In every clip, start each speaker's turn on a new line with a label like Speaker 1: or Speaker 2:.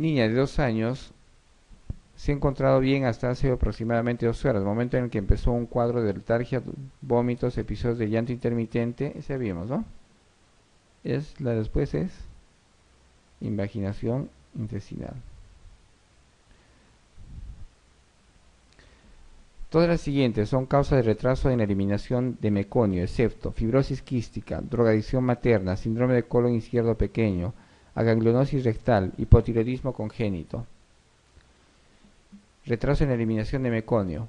Speaker 1: niña de 2 años se ha encontrado bien hasta hace aproximadamente 2 horas, momento en el que empezó un cuadro de letargia, vómitos, episodios de llanto intermitente, ese vimos, ¿no? La después es invaginación intestinal. Todas las siguientes son causa de retraso en la eliminación de meconio, excepto fibrosis quística, drogadicción materna, síndrome de colon izquierdo pequeño, aganglionosis rectal, hipotiroidismo congénito. Retraso en la eliminación de meconio.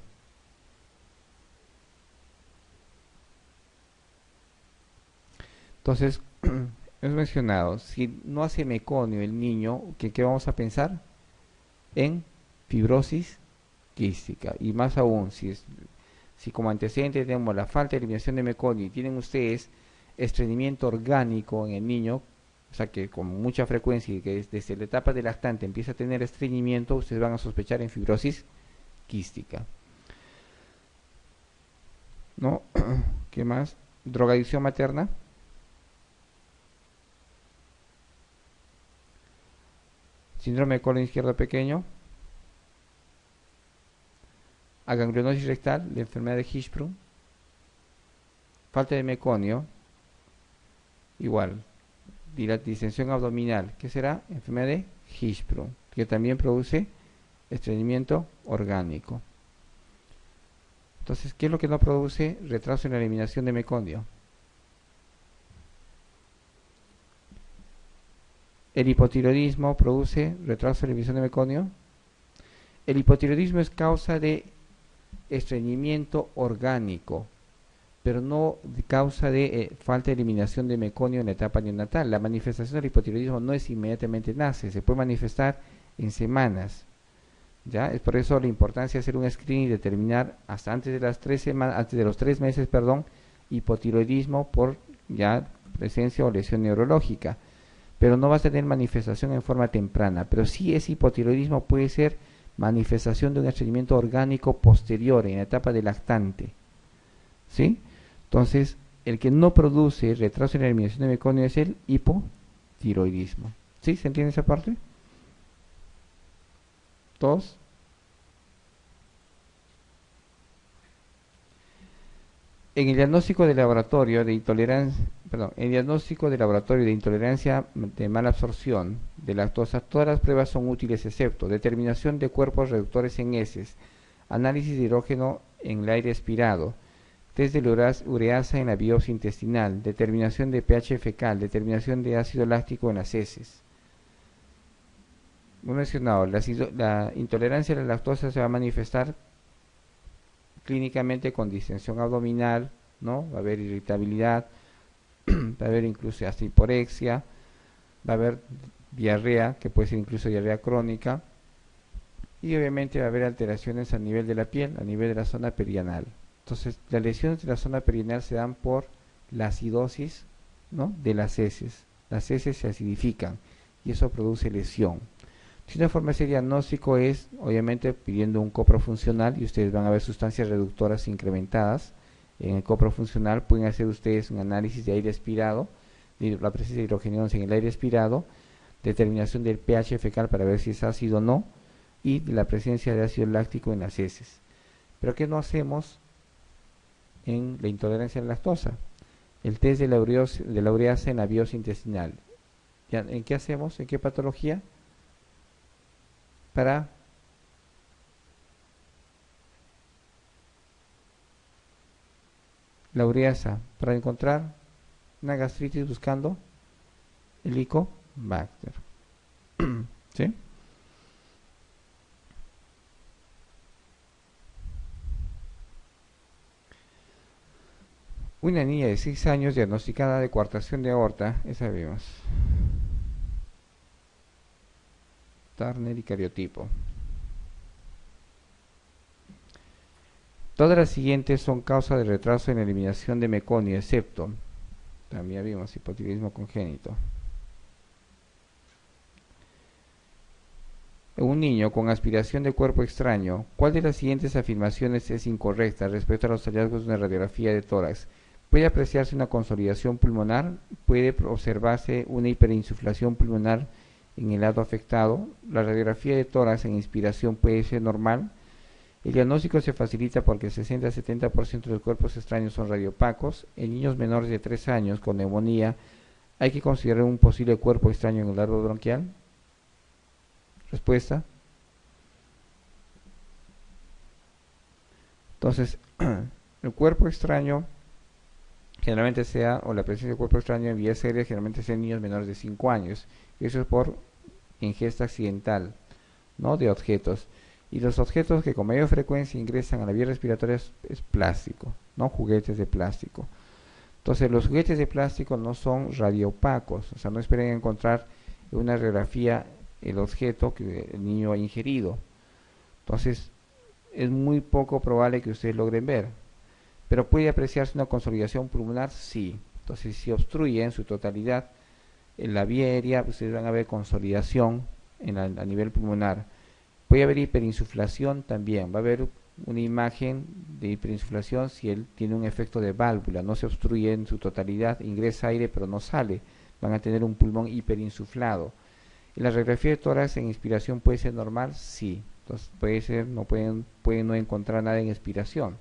Speaker 1: Entonces, hemos mencionado, si no hace meconio el niño, ¿qué vamos a pensar? En fibrosis quística. Y más aún, si como antecedente tenemos la falta de eliminación de meconio y tienen ustedes estreñimiento orgánico en el niño, o sea que con mucha frecuencia y que desde la etapa de lactante empieza a tener estreñimiento, ustedes van a sospechar en fibrosis quística. ¿No? ¿Qué más? Drogadicción materna. Síndrome de colon izquierdo pequeño. Aganglionosis rectal, la enfermedad de Hirschsprung. Falta de meconio. Igual. Distensión abdominal. ¿Qué será? Enfermedad de Hirschsprung, que también produce estreñimiento orgánico. Entonces, ¿qué es lo que no produce retraso en la eliminación de meconio? El hipotiroidismo produce retraso en la eliminación de meconio. El hipotiroidismo es causa de estreñimiento orgánico, pero no causa de falta de eliminación de meconio en la etapa neonatal. La manifestación del hipotiroidismo no es inmediatamente nace, se puede manifestar en semanas. ¿Ya? Es por eso la importancia de hacer un screening y determinar hasta antes de las 3 semanas, antes de los 3 meses, hipotiroidismo por ya presencia o lesión neurológica. Pero no va a tener manifestación en forma temprana. Pero sí ese hipotiroidismo puede ser manifestación de un estreñimiento orgánico posterior en la etapa de lactante. ¿Sí? Entonces, el que no produce retraso en la eliminación de meconio es el hipotiroidismo. ¿Sí? ¿Se entiende esa parte? ¿Todos? En el diagnóstico de laboratorio de intolerancia, de mala absorción de lactosa, todas las pruebas son útiles excepto determinación de cuerpos reductores en heces, análisis de hidrógeno en el aire expirado, test de ureasa en la biopsia intestinal, determinación de pH fecal, determinación de ácido láctico en las heces. Hemos mencionado, la intolerancia a la lactosa se va a manifestar clínicamente con distensión abdominal, ¿no? Va a haber irritabilidad, va a haber incluso hasta hiporexia, va a haber diarrea, que puede ser incluso diarrea crónica, y obviamente va a haber alteraciones a nivel de la piel, a nivel de la zona perianal. Entonces, las lesiones de la zona perianal se dan por la acidosis, ¿no? De las heces. Las heces se acidifican y eso produce lesión. Si una forma de diagnóstico es, obviamente, pidiendo un copro funcional, y ustedes van a ver sustancias reductoras incrementadas. En el copro funcional pueden hacer ustedes un análisis de aire expirado, de la presencia de hidrogenones en el aire expirado, determinación del pH fecal para ver si es ácido o no, y de la presencia de ácido láctico en las heces. Pero ¿qué no hacemos en la intolerancia a la lactosa? El test de la ureasa en la biopsia intestinal. ¿En qué hacemos? ¿En qué patología? Para la ureasa, para encontrar una gastritis buscando Helicobacter. ¿Sí? Una niña de 6 años diagnosticada de coartación de aorta, esa vimos. Turner y cariotipo. Todas las siguientes son causa de retraso en la eliminación de meconio, excepto, también vimos hipotiroidismo congénito. En un niño con aspiración de cuerpo extraño, ¿cuál de las siguientes afirmaciones es incorrecta respecto a los hallazgos de una radiografía de tórax? Puede apreciarse una consolidación pulmonar, puede observarse una hiperinsuflación pulmonar en el lado afectado. La radiografía de tórax en inspiración puede ser normal. El diagnóstico se facilita porque el 60-70% de los cuerpos extraños son radiopacos. En niños menores de 3 años con neumonía, ¿hay que considerar un posible cuerpo extraño en el árbol bronquial? Respuesta. Entonces, el cuerpo extraño generalmente sea, o la presencia de cuerpo extraño en vías aéreas generalmente sea en niños menores de 5 años. Eso es por ingesta accidental, ¿no?, de objetos. Y los objetos que con mayor frecuencia ingresan a la vía respiratoria es plástico, ¿no?, juguetes de plástico. Entonces, los juguetes de plástico no son radiopacos, o sea, no esperen encontrar en una radiografía el objeto que el niño ha ingerido. Entonces, es muy poco probable que ustedes logren ver. Pero puede apreciarse una consolidación pulmonar, sí. Entonces, si obstruye en su totalidad en la vía aérea, ustedes van a ver consolidación a nivel pulmonar. Puede haber hiperinsuflación también. Va a haber una imagen de hiperinsuflación si él tiene un efecto de válvula. No se obstruye en su totalidad, ingresa aire pero no sale. Van a tener un pulmón hiperinsuflado. ¿Y la radiografía de tórax en inspiración puede ser normal? Sí. Entonces pueden no encontrar nada en expiración.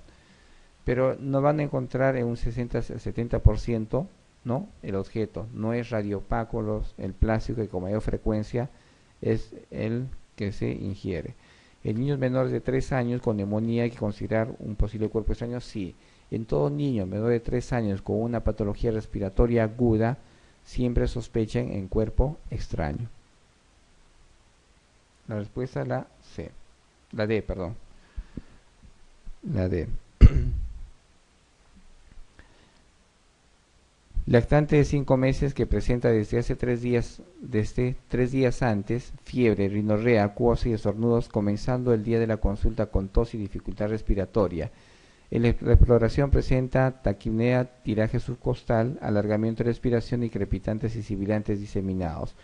Speaker 1: Pero no van a encontrar en un 60-70%, ¿no?, el objeto. No es radiopaco el plástico que con mayor frecuencia es el que se ingiere. En niños menores de 3 años con neumonía hay que considerar un posible cuerpo extraño, sí. En todo niño menor de 3 años con una patología respiratoria aguda, siempre sospechen en cuerpo extraño. La respuesta es la C. La D, perdón. La D. Lactante de 5 meses que presenta desde 3 días antes fiebre, rinorrea, acuosa y estornudos, comenzando el día de la consulta con tos y dificultad respiratoria. En la exploración presenta taquipnea, tiraje subcostal, alargamiento de respiración y crepitantes y sibilantes diseminados.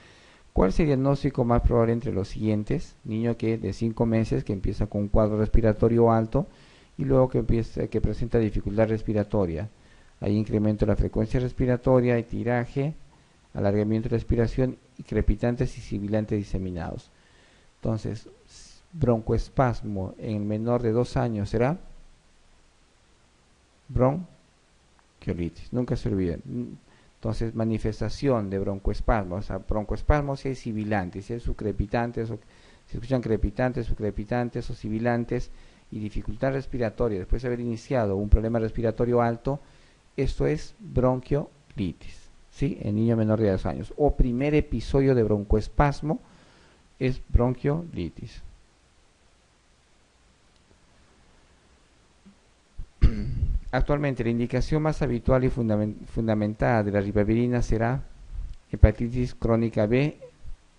Speaker 1: ¿Cuál es el diagnóstico más probable entre los siguientes? Niño de 5 meses que empieza con un cuadro respiratorio alto y luego que presenta dificultad respiratoria. Hay incremento de la frecuencia respiratoria, hay tiraje, alargamiento de respiración y crepitantes y sibilantes diseminados. Entonces, broncoespasmo en menor de 2 años será bronquiolitis. Nunca se olviden. Entonces, manifestación de broncoespasmo, o sea, broncoespasmo si hay sibilantes, si hay subcrepitantes, si escuchan crepitantes, subcrepitantes o sibilantes y dificultad respiratoria después de haber iniciado un problema respiratorio alto, esto es bronquiolitis, ¿sí?, en niño menor de 2 años. O primer episodio de broncoespasmo es bronquiolitis. Actualmente la indicación más habitual y fundamentada de la ribavirina será hepatitis crónica B,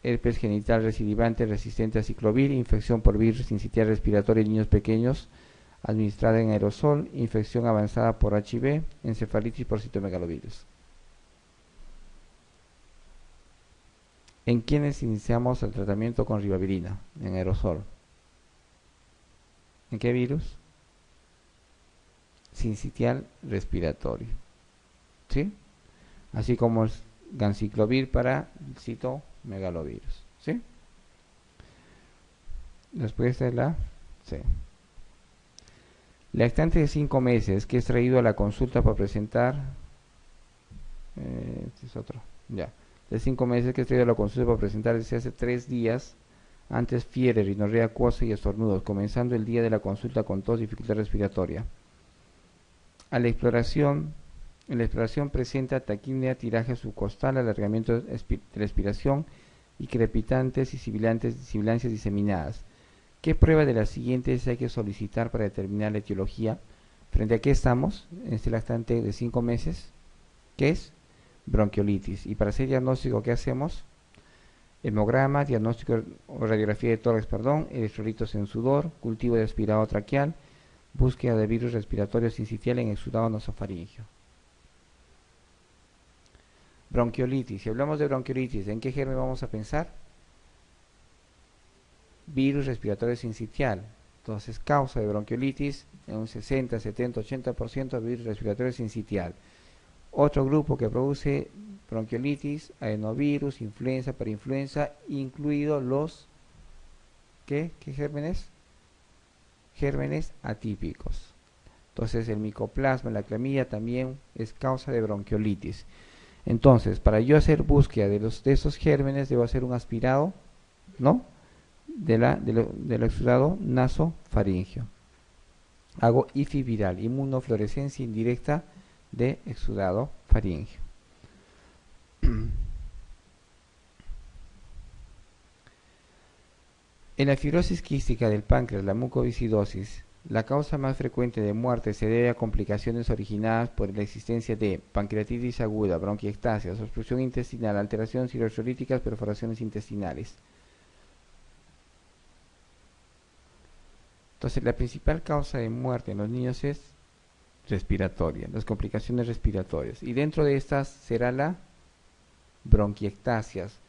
Speaker 1: herpes genital recidivante resistente a ciclovir, infección por virus sincitial respiratoria en niños pequeños administrada en aerosol, infección avanzada por HIV, encefalitis por citomegalovirus. ¿En quiénes iniciamos el tratamiento con ribavirina? En aerosol. ¿En qué virus? Sincitial respiratorio, ¿sí? Así como el ganciclovir para el citomegalovirus, ¿sí? Respuesta es la C. Lactante de 5 meses que es traído a la consulta para presentar, este es otro, ya, de 5 meses que es traído a la consulta para presentar desde hace 3 días antes fiebre, rinorrea acuosa y estornudos, comenzando el día de la consulta con tos, dificultad respiratoria. En la exploración presenta taquipnea, tiraje subcostal, alargamiento de la expiración y crepitantes y sibilancias diseminadas. ¿Qué prueba de las siguientes hay que solicitar para determinar la etiología? ¿Frente a qué estamos? En este lactante de 5 meses, ¿qué es? Bronquiolitis. Y para hacer diagnóstico, ¿qué hacemos? Hemograma, diagnóstico o radiografía de tórax, electrolitos en sudor, cultivo de aspirado traqueal, búsqueda de virus respiratorio sincitial en exudado nasofaringeo. Bronquiolitis. Si hablamos de bronquiolitis, ¿en qué germen vamos a pensar? Virus respiratorio sincitial. Entonces, causa de bronquiolitis en un 60, 70, 80% virus respiratorio sincitial. Otro grupo que produce bronquiolitis, adenovirus, influenza, parainfluenza, incluidos los, ¿qué gérmenes? Gérmenes atípicos. Entonces el micoplasma, la clamidia también es causa de bronquiolitis. Entonces, para yo hacer búsqueda de esos gérmenes, debo hacer un aspirado, ¿no? Del exudado nasofaringeo. Hago IFI viral, inmunofluorescencia indirecta de exudado faríngeo. En la fibrosis quística del páncreas, la mucoviscidosis, la causa más frecuente de muerte se debe a complicaciones originadas por la existencia de pancreatitis aguda, bronquiectasias, obstrucción intestinal, alteraciones hidroxolíticas, perforaciones intestinales. Entonces, la principal causa de muerte en los niños es respiratoria, las complicaciones respiratorias. Y dentro de estas será la bronquiectasias.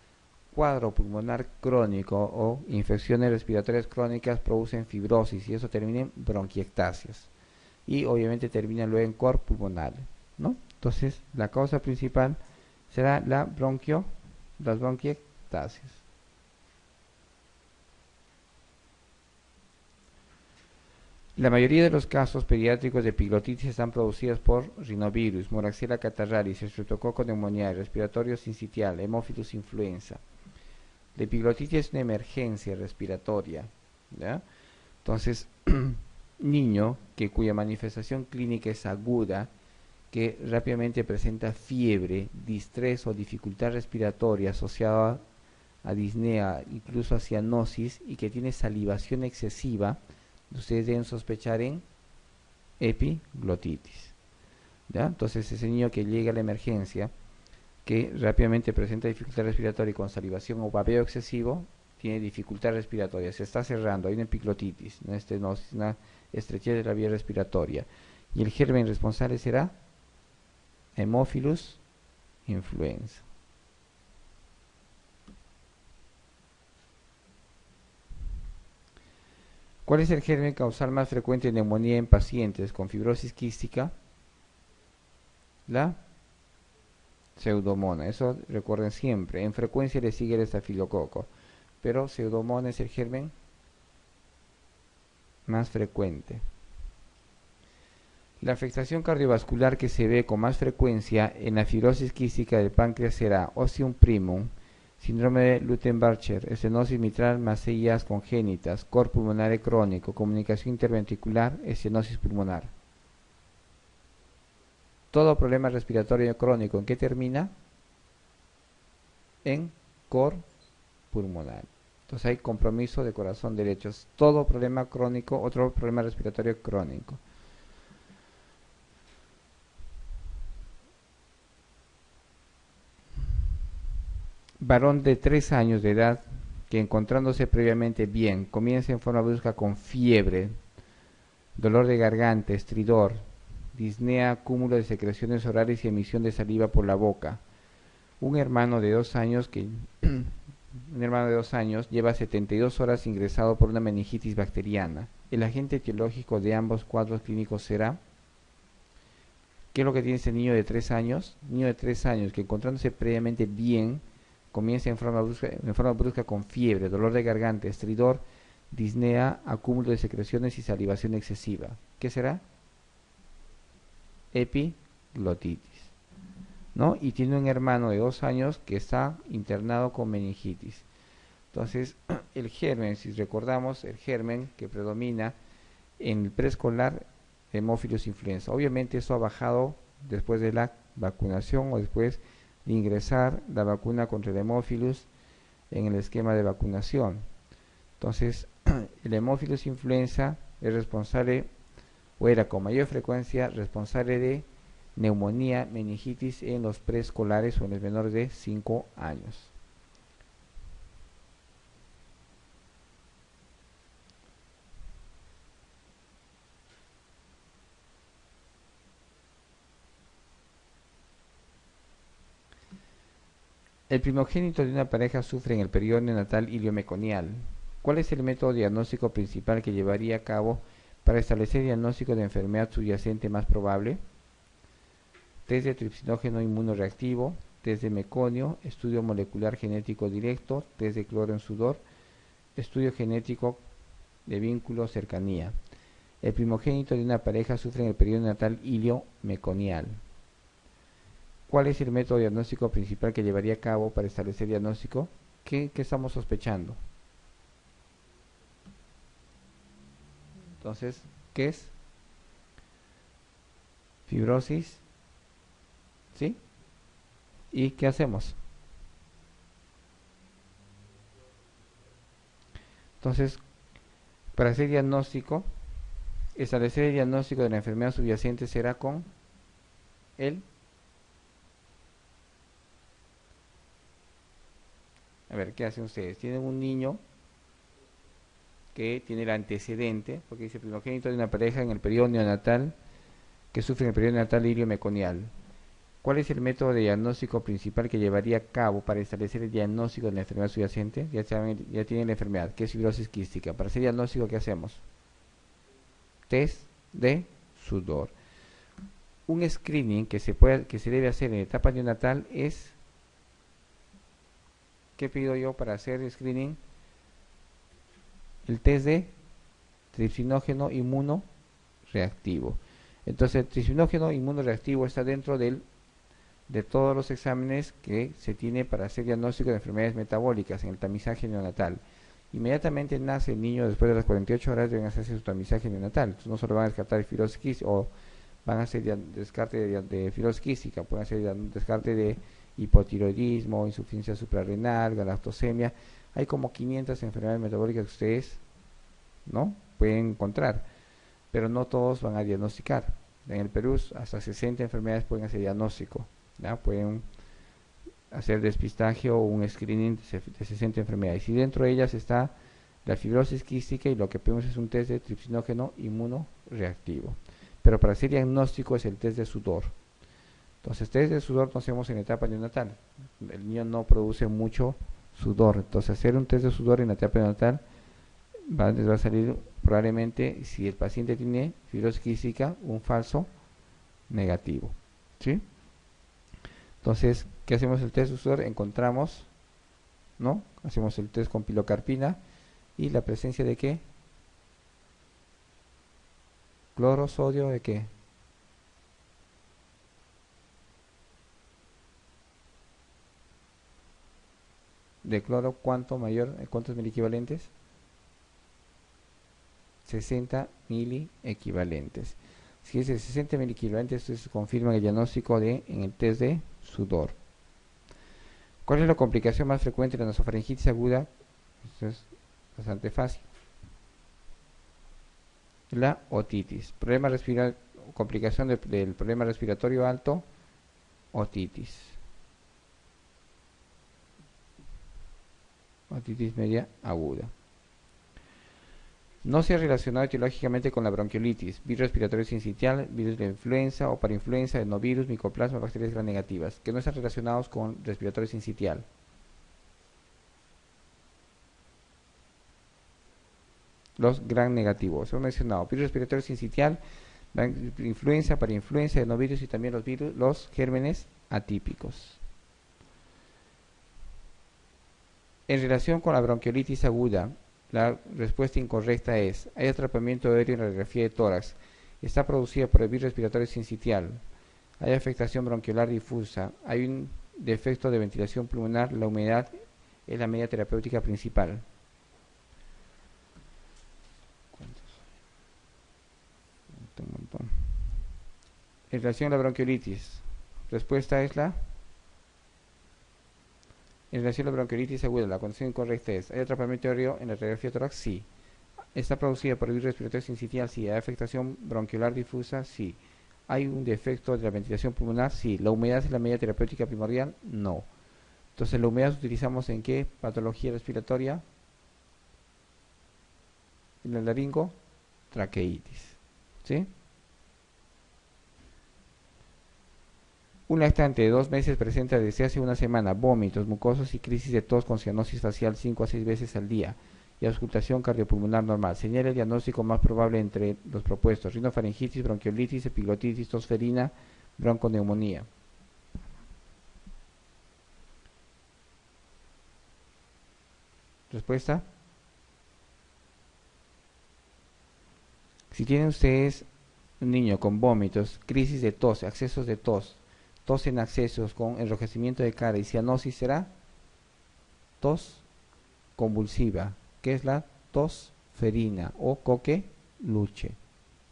Speaker 1: Cuadro pulmonar crónico o infecciones respiratorias crónicas producen fibrosis y eso termina en bronquiectasias. Y obviamente termina luego en cor pulmonar, ¿no? Entonces, la causa principal será las bronquiectasias. La mayoría de los casos pediátricos de epiglotitis están producidos por rinovirus, Moraxella catarrhalis, Streptococcus pneumoniae, respiratorio sincitial, Haemophilus influenza. La epiglotitis es una emergencia respiratoria, ¿ya? Entonces, niño cuya manifestación clínica es aguda, que rápidamente presenta fiebre, distrés o dificultad respiratoria asociada a disnea, incluso a cianosis, y que tiene salivación excesiva, ustedes deben sospechar en epiglotitis, ¿ya? Entonces, ese niño que llega a la emergencia, que rápidamente presenta dificultad respiratoria con salivación o babeo excesivo, tiene dificultad respiratoria, se está cerrando, hay una epiglotitis, una estenosis, una estrechez de la vía respiratoria. Y el germen responsable será Haemophilus influenza. ¿Cuál es el germen causal más frecuente de neumonía en pacientes con fibrosis quística? La Pseudomonas. Eso recuerden siempre. En frecuencia le sigue el estafilococo, pero Pseudomonas es el germen más frecuente. La afectación cardiovascular que se ve con más frecuencia en la fibrosis quística del páncreas será Ostium primum, síndrome de Lutten-Barcher, estenosis mitral más CIAs congénitas, cor pulmonar crónico, comunicación interventricular, estenosis pulmonar. Todo problema respiratorio crónico, ¿en qué termina? En cor pulmonar. Entonces hay compromiso de corazón derecho. Todo problema crónico, otro problema respiratorio crónico. Varón de 3 años de edad que encontrándose previamente bien, comienza en forma brusca con fiebre, dolor de garganta, estridor, disnea, cúmulo de secreciones orales y emisión de saliva por la boca. Un hermano de 2 años lleva 72 horas ingresado por una meningitis bacteriana. El agente etiológico de ambos cuadros clínicos será, ¿qué es lo que tiene este niño de 3 años? Niño de 3 años que encontrándose previamente bien, comienza en forma brusca con fiebre, dolor de garganta, estridor, disnea, acúmulo de secreciones y salivación excesiva. ¿Qué será? Epiglotitis, ¿no? Y tiene un hermano de 2 años que está internado con meningitis. Entonces, el germen, si recordamos, el germen que predomina en el preescolar, Haemophilus influenza. Obviamente eso ha bajado después de la vacunación o después de ingresar la vacuna contra el Haemophilus en el esquema de vacunación. Entonces, el Haemophilus influenza es responsable, o era con mayor frecuencia responsable de neumonía, meningitis en los preescolares o en los menores de 5 años. El primogénito de una pareja sufre en el periodo neonatal iliomeconial. ¿Cuál es el método diagnóstico principal que llevaría a cabo para establecer diagnóstico de enfermedad subyacente más probable? Test de tripsinógeno inmunoreactivo, test de meconio, estudio molecular genético directo, test de cloro en sudor, estudio genético de vínculo cercanía. El primogénito de una pareja sufre en el periodo natal ilio-meconial. ¿Cuál es el método diagnóstico principal que llevaría a cabo para establecer diagnóstico? ¿Qué estamos sospechando? Entonces, ¿qué es? Fibrosis, ¿sí? ¿Y qué hacemos? Entonces, para hacer diagnóstico, establecer el diagnóstico de la enfermedad subyacente será con el... A ver, ¿qué hacen ustedes? Tienen un niño que tiene el antecedente, porque dice primogénito de una pareja en el periodo neonatal, que sufre en el periodo neonatal ilio-meconial. ¿Cuál es el método de diagnóstico principal que llevaría a cabo para establecer el diagnóstico de la enfermedad subyacente? Ya tienen la enfermedad, que es fibrosis quística. Para hacer diagnóstico, ¿qué hacemos? Test de sudor. Un screening que se debe hacer en etapa neonatal es... ¿Qué pido yo para hacer screening? El test de tripsinógeno inmunoreactivo. Entonces, el tripsinógeno inmunoreactivo está dentro de todos los exámenes que se tiene para hacer diagnóstico de enfermedades metabólicas en el tamizaje neonatal. Inmediatamente nace el niño, después de las 48 horas deben hacerse su tamizaje neonatal. Entonces, no solo van a descartar fibrosis quística, o van a hacer descarte de fibrosis quística, pueden hacer descarte de hipotiroidismo, insuficiencia suprarrenal, galactosemia. Hay como 500 enfermedades metabólicas que ustedes, ¿no?, pueden encontrar, pero no todos van a diagnosticar. En el Perú hasta 60 enfermedades pueden hacer diagnóstico, ¿ya? Pueden hacer despistaje o un screening de 60 enfermedades, y dentro de ellas está la fibrosis quística, y lo que pedimos es un test de tripsinógeno inmunoreactivo. Pero para hacer diagnóstico es el test de sudor. Entonces, test de sudor lo hacemos en etapa neonatal. El niño no produce mucho sudor, entonces hacer un test de sudor en la etapa neonatal les va a salir probablemente, si el paciente tiene fibrosis quística, un falso negativo, ¿sí? Entonces, ¿qué hacemos el test de sudor? Encontramos, ¿no? Hacemos el test con pilocarpina y la presencia de ¿qué? Cloro, sodio, ¿de qué? De cloro, ¿cuánto mayor? ¿Cuántos miliequivalentes? 60 miliequivalentes. Si es de 60 miliequivalentes, entonces confirman el diagnóstico en el test de sudor. ¿Cuál es la complicación más frecuente de la nasofaringitis aguda? Esto es bastante fácil. La otitis. Complicación del problema respiratorio alto, otitis. Otitis media aguda. No se ha relacionado etiológicamente con la bronquiolitis, virus respiratorio sincitial, virus de la influenza o parainfluenza, adenovirus, micoplasma, bacterias gram negativas, que no están relacionados con respiratorio sincitial. Los gram negativos, son mencionados, virus respiratorio sincitial, influenza, parainfluenza, adenovirus y también los gérmenes atípicos. En relación con la bronquiolitis aguda, la respuesta incorrecta es: hay atrapamiento aéreo en la radiografía de tórax, está producida por el virus respiratorio sincitial, hay afectación bronquiolar difusa, hay un defecto de ventilación pulmonar, la humedad es la medida terapéutica principal. En relación a la bronquiolitis, respuesta es en relación a la bronquiolitis aguda, la condición incorrecta es: ¿hay atrapamiento aéreo en la radiografía de tórax? Sí. ¿Está producida por el virus respiratorio sincitial? Sí. ¿Hay afectación bronquiolar difusa? Sí. ¿Hay un defecto de la ventilación pulmonar? Sí. ¿La humedad es la medida terapéutica primordial? No. Entonces, ¿la humedad utilizamos en qué patología respiratoria? En el laringo, traqueitis, ¿sí? Un lactante de 2 meses presenta desde hace una semana vómitos, mucosos y crisis de tos con cianosis facial 5 a 6 veces al día y auscultación cardiopulmonar normal. Señala el diagnóstico más probable entre los propuestos: rinofaringitis, bronquiolitis, epiglotitis, tosferina, bronconeumonía. Respuesta. Si tienen ustedes un niño con vómitos, crisis de tos, accesos de tos, tos en accesos con enrojecimiento de cara y cianosis, será tos convulsiva, que es la tosferina o coqueluche.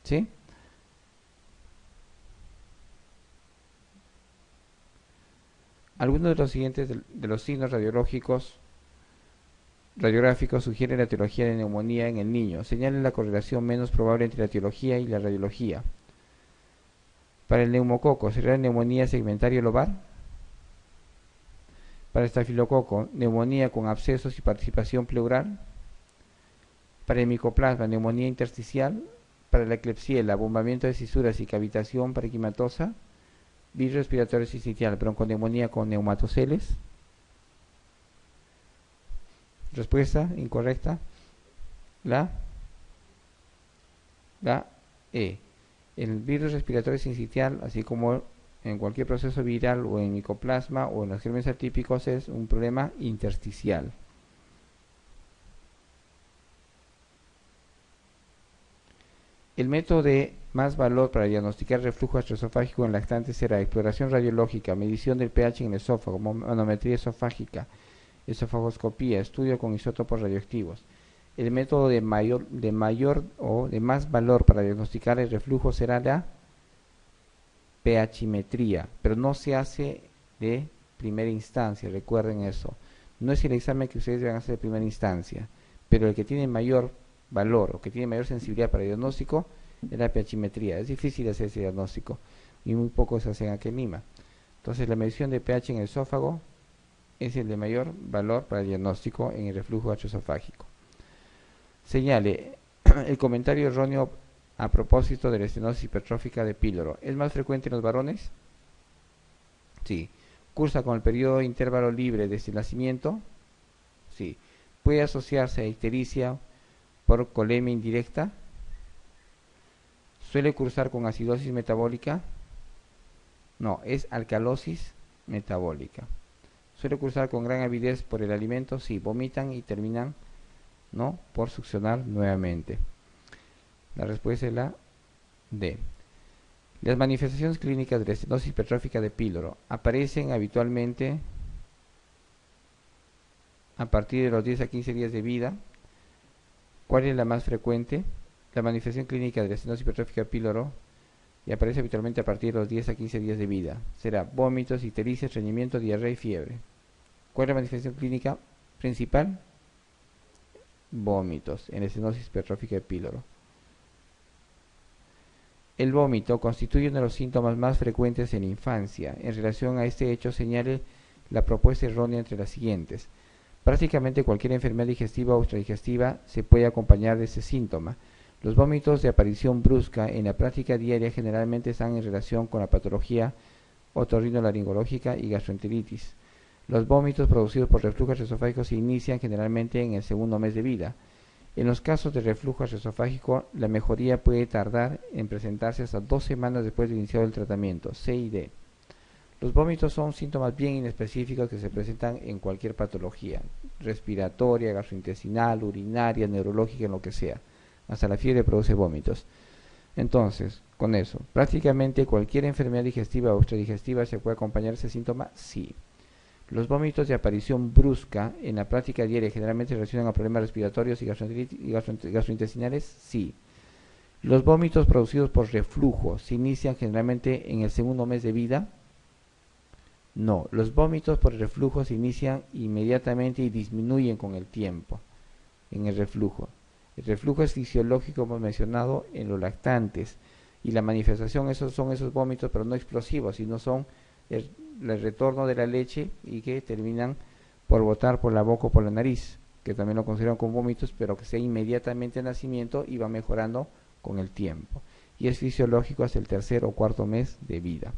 Speaker 1: ¿Sí? Algunos de los siguientes de los signos radiográficos sugieren la etiología de neumonía en el niño. Señalen la correlación menos probable entre la etiología y la radiología. Para el neumococo, ¿será neumonía segmentaria lobar? Para el estafilococo, neumonía con abscesos y participación pleural. Para el micoplasma, neumonía intersticial. Para la Klebsiella, abombamiento de cisuras y cavitación parenquimatosa. Virus respiratorio sincitial, bronconeumonía con neumatoceles. Respuesta incorrecta. La E. El virus respiratorio sincitial, así como en cualquier proceso viral o en micoplasma o en los gérmenes atípicos, es un problema intersticial. El método de más valor para diagnosticar reflujo gastroesofágico en lactantes será exploración radiológica, medición del pH en el esófago, manometría esofágica, esofagoscopía, estudio con isótopos radioactivos. El método de mayor o de más valor para diagnosticar el reflujo será la pHimetría, pero no se hace de primera instancia, recuerden eso. No es el examen que ustedes van a hacer de primera instancia, pero el que tiene mayor valor o que tiene mayor sensibilidad para el diagnóstico es la pHimetría. Es difícil hacer ese diagnóstico y muy pocos se hacen aquí en Lima. Entonces la medición de pH en el esófago es el de mayor valor para el diagnóstico en el reflujo gastroesofágico. Señale el comentario erróneo a propósito de la estenosis hipertrófica de píloro. ¿Es más frecuente en los varones? Sí. ¿Cursa con el periodo de intervalo libre desde el nacimiento? Sí. ¿Puede asociarse a ictericia por colemia indirecta? ¿Suele cursar con acidosis metabólica? No, es alcalosis metabólica. ¿Suele cursar con gran avidez por el alimento? Sí. ¿Vomitan y terminan, no, por succionar nuevamente? La respuesta es la D. Las manifestaciones clínicas de la estenosis hipertrófica de píloro aparecen habitualmente a partir de los 10 a 15 días de vida. ¿Cuál es la más frecuente? La manifestación clínica de la estenosis hipertrófica de píloro y aparece habitualmente a partir de los 10 a 15 días de vida. Será vómitos, ictericia, estreñimiento, diarrea y fiebre. ¿Cuál es la manifestación clínica principal? Vómitos en la estenosis hipertrófica de píloro. El vómito constituye uno de los síntomas más frecuentes en la infancia. En relación a este hecho, señale la propuesta errónea entre las siguientes. Prácticamente cualquier enfermedad digestiva o extradigestiva se puede acompañar de ese síntoma. Los vómitos de aparición brusca en la práctica diaria generalmente están en relación con la patología otorrinolaringológica y gastroenteritis. Los vómitos producidos por reflujo gastroesofágico se inician generalmente en el segundo mes de vida. En los casos de reflujo gastroesofágico, la mejoría puede tardar en presentarse hasta 2 semanas después de iniciado el tratamiento. C y D. Los vómitos son síntomas bien inespecíficos que se presentan en cualquier patología, respiratoria, gastrointestinal, urinaria, neurológica, en lo que sea. Hasta la fiebre produce vómitos. Entonces, con eso, prácticamente cualquier enfermedad digestiva o extradigestiva se puede acompañar de ese síntoma, sí. Los vómitos de aparición brusca en la práctica diaria generalmente se relacionan a problemas respiratorios y gastrointestinales, sí. Los vómitos producidos por reflujo se inician generalmente en el segundo mes de vida. No, los vómitos por reflujo se inician inmediatamente y disminuyen con el tiempo en el reflujo. El reflujo es fisiológico, como hemos mencionado, en los lactantes. Y la manifestación son esos vómitos, pero no explosivos, sino son el retorno de la leche y que terminan por botar por la boca o por la nariz, que también lo consideran como vómitos, pero que sea inmediatamente al nacimiento y va mejorando con el tiempo. Y es fisiológico hasta el tercer o cuarto mes de vida.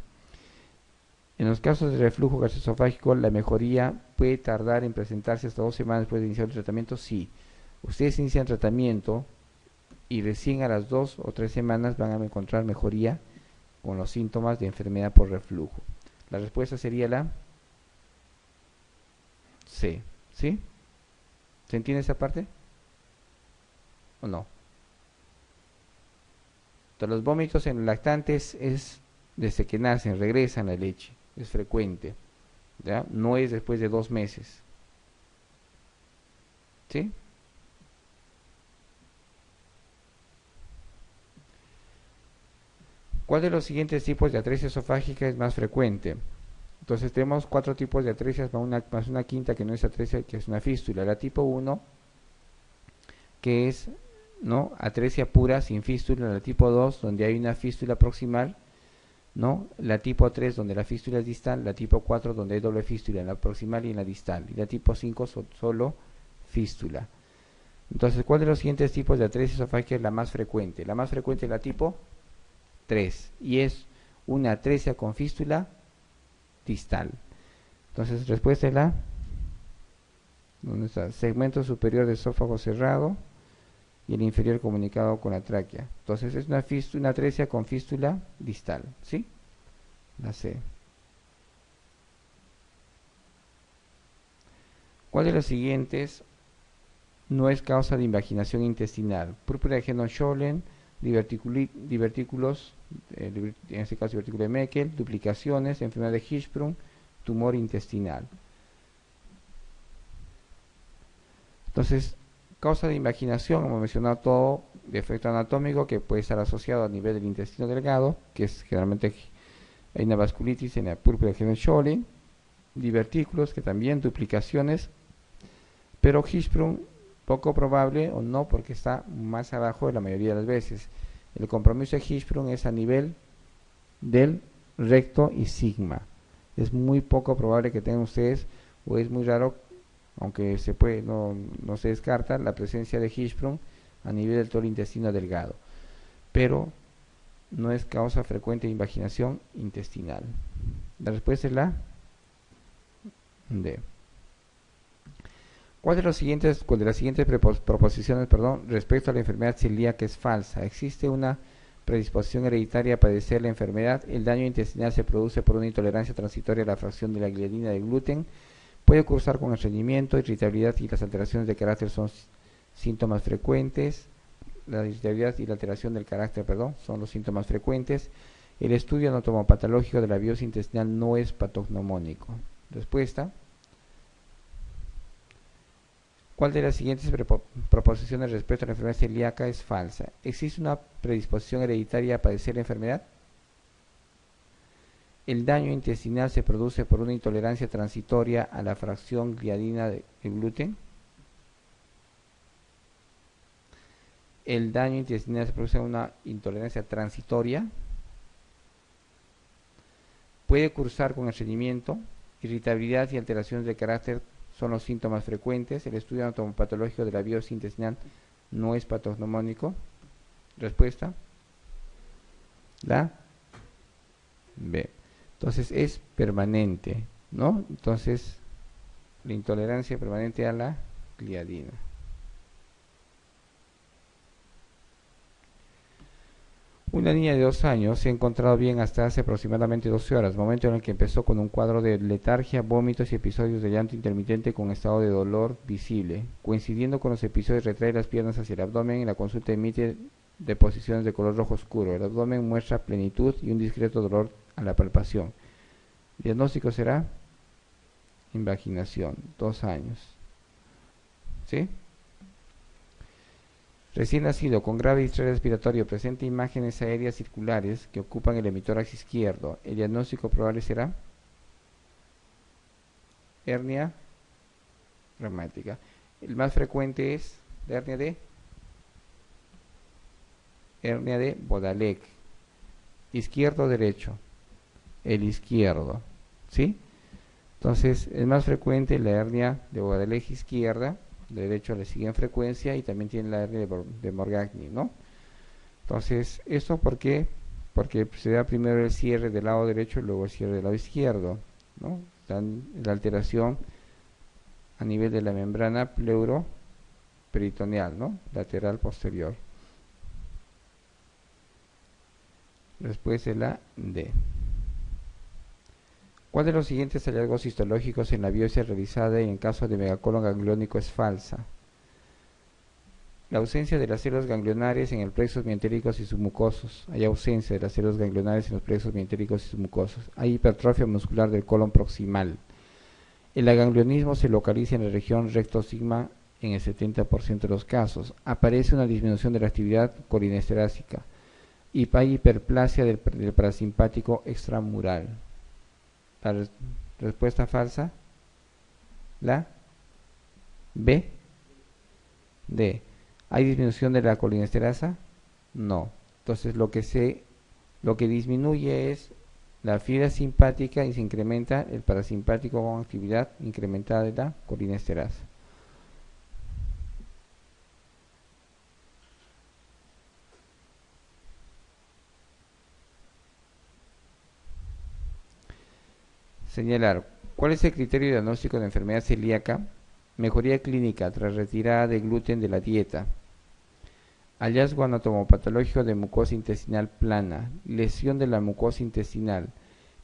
Speaker 1: En los casos de reflujo gastroesofágico, la mejoría puede tardar en presentarse hasta 2 semanas después de iniciar el tratamiento, sí. Ustedes inician tratamiento y recién a las 2 o 3 semanas van a encontrar mejoría con los síntomas de enfermedad por reflujo. La respuesta sería la C, ¿sí? ¿Se entiende esa parte? ¿O no? Entonces, los vómitos en lactantes es desde que nacen, regresan la leche, es frecuente, ¿ya? No es después de 2 meses, ¿sí? ¿Cuál de los siguientes tipos de atresia esofágica es más frecuente? Entonces tenemos 4 tipos de atresias más una quinta que no es atresia, que es una fístula. La tipo 1, que es, ¿no?, atresia pura sin fístula. La tipo 2, donde hay una fístula proximal, ¿no? La tipo 3, donde la fístula es distal. La tipo 4, donde hay doble fístula en la proximal y en la distal. Y la tipo 5, solo fístula. Entonces, ¿cuál de los siguientes tipos de atresia esofágica es la más frecuente? La más frecuente es la tipo 3 y es una atresia con fístula distal. Entonces, respuesta es la, ¿dónde está? Segmento superior del esófago cerrado y el inferior comunicado con la tráquea. Entonces, es una atresia con fístula distal, ¿sí? La C. ¿Cuál de los siguientes no es causa de invaginación intestinal? Púrpura de Henoch-Schönlein, divertículos, en este caso divertículo de Meckel, duplicaciones, enfermedad de Hirschsprung, tumor intestinal. Entonces, causa de invaginación, hemos mencionado todo, defecto anatómico que puede estar asociado a nivel del intestino delgado, que es generalmente hay una vasculitis en la púrpura de Henoch-Schönlein, divertículos, que también duplicaciones, pero Hirschsprung poco probable o no, porque está más abajo de la mayoría de las veces. El compromiso de Hirschsprung es a nivel del recto y sigma. Es muy poco probable que tengan ustedes, o es muy raro, aunque se puede, no se descarta la presencia de Hirschsprung a nivel del todo el intestino delgado, pero no es causa frecuente de invaginación intestinal. La respuesta es la D. ¿Cuál de las siguientes proposiciones, respecto a la enfermedad celíaca es falsa? ¿Existe una predisposición hereditaria a padecer la enfermedad? ¿El daño intestinal se produce por una intolerancia transitoria a la fracción de la gliadina del gluten? ¿Puede cursar con estreñimiento? Irritabilidad y las alteraciones de carácter son síntomas frecuentes. La irritabilidad y la alteración del carácter, son los síntomas frecuentes. El estudio anatomopatológico de la biopsia intestinal no es patognomónico. Respuesta. ¿Cuál de las siguientes proposiciones respecto a la enfermedad celíaca es falsa? ¿Existe una predisposición hereditaria a padecer la enfermedad? ¿El daño intestinal se produce por una intolerancia transitoria a la fracción gliadina de gluten? ¿El daño intestinal se produce por una intolerancia transitoria? ¿Puede cursar con estreñimiento? Irritabilidad y alteraciones de carácter son los síntomas frecuentes. El estudio anatomopatológico de la biopsia intestinal no es patognomónico. Respuesta. La B. Entonces es permanente, ¿no? Entonces la intolerancia permanente a la gliadina. Una niña de 2 años se ha encontrado bien hasta hace aproximadamente 12 horas, momento en el que empezó con un cuadro de letargia, vómitos y episodios de llanto intermitente con estado de dolor visible. Coincidiendo con los episodios, retrae las piernas hacia el abdomen y la consulta emite deposiciones de color rojo oscuro. El abdomen muestra plenitud y un discreto dolor a la palpación. El diagnóstico será invaginación, 2 años. ¿Sí? Recién nacido, con grave distrés respiratorio, presenta imágenes aéreas circulares que ocupan el hemitórax izquierdo. El diagnóstico probable será hernia reumática. El más frecuente es la hernia de Bodalek. Izquierdo o derecho. El izquierdo. ¿Sí? Entonces, es más frecuente la hernia de Bodalek izquierda. De derecho le sigue en frecuencia y también tiene la hernia de Morgagni, ¿no? Entonces, ¿esto por qué? Porque se da primero el cierre del lado derecho y luego el cierre del lado izquierdo, ¿no? La alteración a nivel de la membrana pleuroperitoneal, ¿no? Lateral posterior. Después de la D. ¿Cuál de los siguientes hallazgos histológicos en la biopsia realizada en caso de megacolon gangliónico es falsa? La ausencia de las células ganglionares en el plexos mientéricos y submucosos. Hay ausencia de las células ganglionares en los plexos mientéricos y submucosos. Hay hipertrofia muscular del colon proximal. El aganglionismo se localiza en la región recto-sigma en el 70% de los casos. Aparece una disminución de la actividad colinesterásica. Y hay hiperplasia del parasimpático extramural. La respuesta falsa, la B, D. ¿Hay disminución de la colinesterasa? No. Entonces lo que disminuye es la fibra simpática y se incrementa el parasimpático con actividad incrementada de la colinesterasa. Señalar, ¿cuál es el criterio diagnóstico de enfermedad celíaca? Mejoría clínica tras retirada de gluten de la dieta. Hallazgo anatomopatológico de mucosa intestinal plana, lesión de la mucosa intestinal,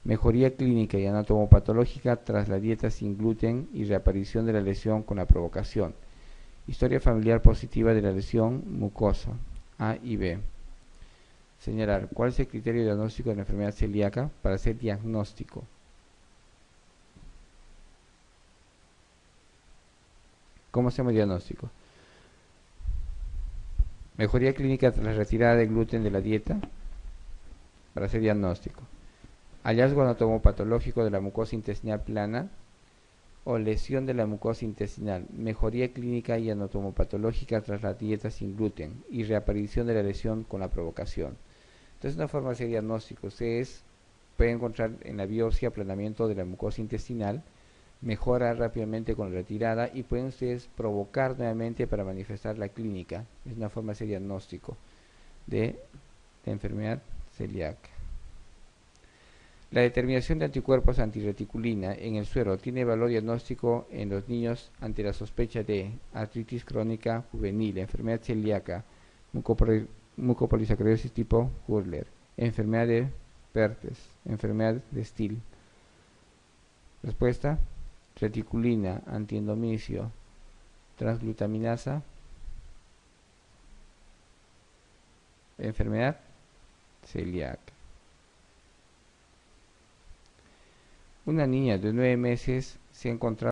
Speaker 1: mejoría clínica y anatomopatológica tras la dieta sin gluten y reaparición de la lesión con la provocación. Historia familiar positiva de la lesión mucosa, A y B. Señalar, ¿cuál es el criterio diagnóstico de la enfermedad celíaca para hacer diagnóstico? ¿Cómo hacemos diagnóstico? Mejoría clínica tras la retirada de gluten de la dieta para hacer diagnóstico. Hallazgo anatomopatológico de la mucosa intestinal plana o lesión de la mucosa intestinal. Mejoría clínica y anatomopatológica tras la dieta sin gluten y reaparición de la lesión con la provocación. Entonces, una forma de hacer diagnóstico. Ustedes pueden encontrar en la biopsia aplanamiento de la mucosa intestinal, mejora rápidamente con la retirada y pueden ustedes provocar nuevamente para manifestar la clínica. Es una forma de hacer diagnóstico de la enfermedad celíaca. La determinación de anticuerpos antirreticulina en el suero tiene valor diagnóstico en los niños ante la sospecha de artritis crónica juvenil, enfermedad celíaca, mucopolisacaridosis tipo Hurler, enfermedad de Pertes, enfermedad de Still. Respuesta: reticulina, antiendomicio, transglutaminasa, enfermedad celíaca. Una niña de 9 meses se ha encontrado